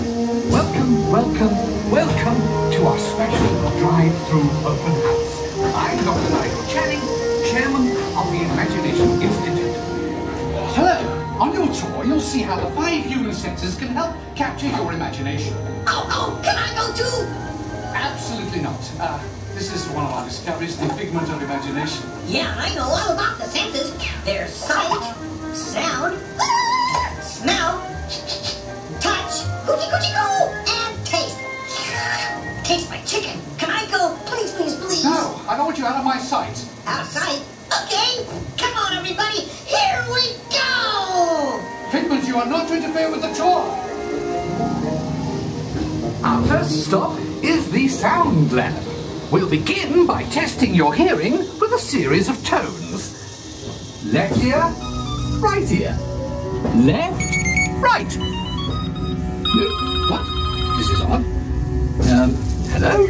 Welcome, welcome, welcome to our special drive-through open house. I'm Dr. Nigel Channing, Chairman of the Imagination Institute. Hello. On your tour, you'll see how the 5 human senses can help capture your imagination. Oh, can I go too? Absolutely not. This is one of our discoveries, the figment of imagination. Yeah, I know all about the senses. There's sight, sound, smell, touch, coochie coochie coo, and taste. Taste my chicken. Can I go? Please, please, please. No, I don't want you out of my sight. Out of sight? Okay. Come on, everybody. Here we go. Figment, you are not to interfere with the tour. Our first stop is the sound lab. We'll begin by testing your hearing with a series of tones. Left ear, right ear. Left, right. What? This is odd. Hello?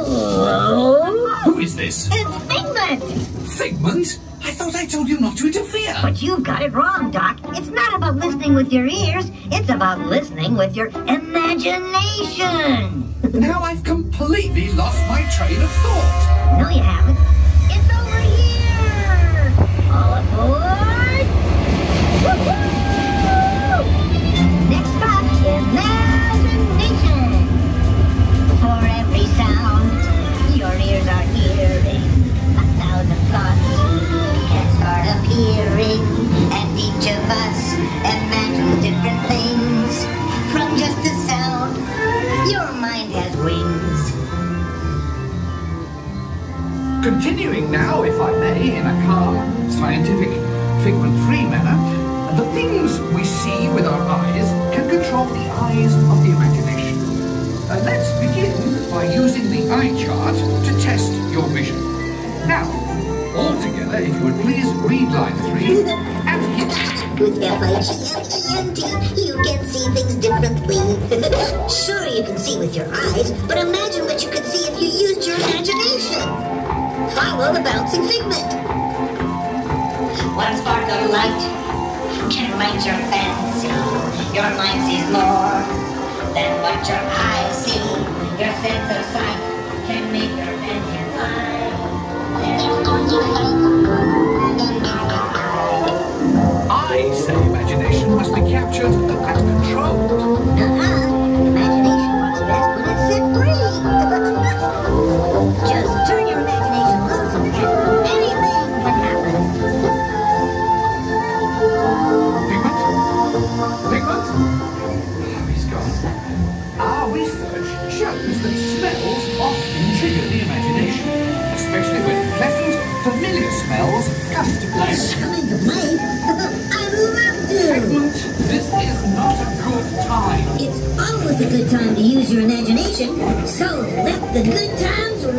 Hello? Who is this? It's Figment! Figment? I thought I told you not to interfere. But you got it wrong, Doc. It's not about listening with your ears. It's about listening with your imagination. Now I've completely lost my train of thought. No, you haven't. It's over here! All aboard! Woo-hoo! Next stop, imagination. For every sound, your ears are hearing 1,000 thoughts can start appearing, and each of us imagines different things. From just a sound, your mind has wings. Continuing now, if I may, in a calm, scientific, figment-free manner, the things we see with our eyes can control the eyes of the imagination. Let's begin by using the eye chart to test your vision. Now, all together, if you would please read line 3 and hit. With F-I-G-M-E-N-T, you can see things differently. Sure, you can see with your eyes, but imagine what you could see if you used your imagination. Follow the bouncing figment. One spark of light can light your fancy. Your mind sees more than what your eyes see. Your sense of sight can make your fancy fly. I say imagination must be captured and controlled. Imagination works best when it's set free. Just turn your imagination loose and anything can happen. Figment? Oh, he's gone. Our research shows that smells often trigger the imagination, especially when pleasant, familiar smells come to play. Coming to play? I'd love to. Figment, this is not a good time. It's always a good time to use your imagination, so let the good times roll.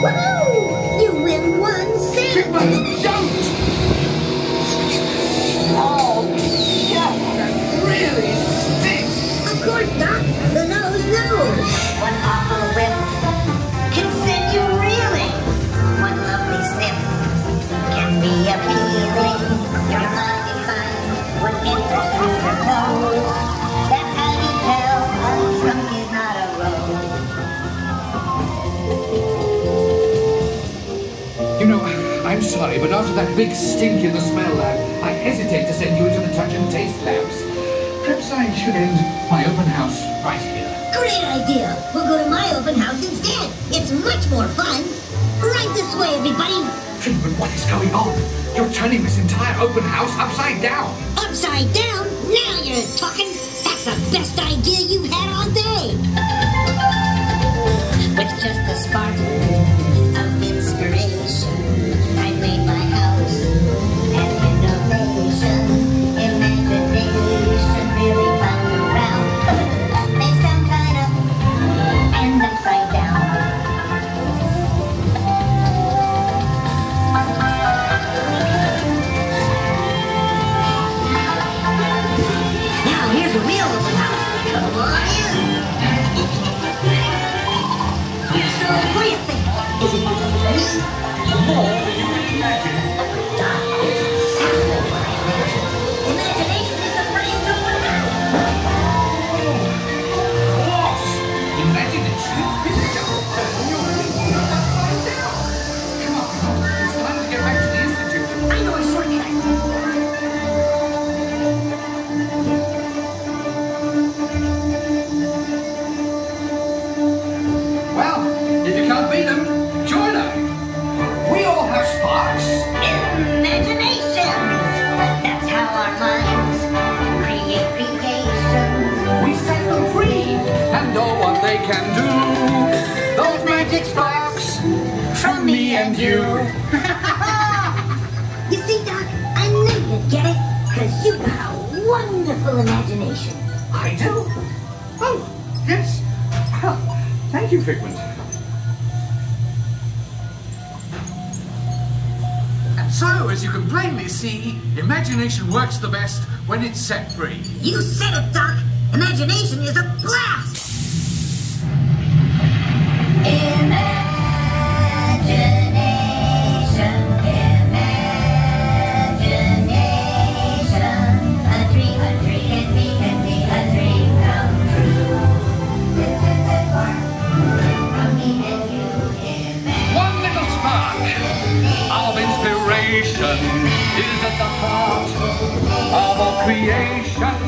Woohoo! You win 1 cent. Figment, don't! Oh, yeah, that really stinks. Of course, Doc. The nose knows. One awful whiff can send you reeling. One lovely sniff can be appealing. Your mind defines what enters through your nose. That's how you tell a skunk is not a rose. You know, I'm sorry, but after that big stink in the smell lab, I hesitate to send you into the touch and taste labs. Perhaps I should end my open house right here. Great idea. We'll go to my open house instead. It's much more fun. Right this way, everybody. Figment, what is going on? You're turning this entire open house upside down. Upside down? Now you're talking. That's the best idea you've had all day. With just a spark of inspiration, I made my house an innovation. Imagination really comes around. Makes them kind of and upside down. Now here's a real open house. Come on in. So what do you think? Imagination! That's how our minds create creations. We set them free and know what they can do. Those magic sparks from me and you. You see, Doc, I knew you'd get it, because you've got a wonderful imagination. I do? Oh, yes. Well, thank you, Figment. And so, as you can plainly see, imagination works the best when it's set free. You said it, Doc. Imagination is a blast. Imagination, imagination. A dream can be a dream come true. This is the part from me and you. One little spark of inspiration is at the heart of all creation.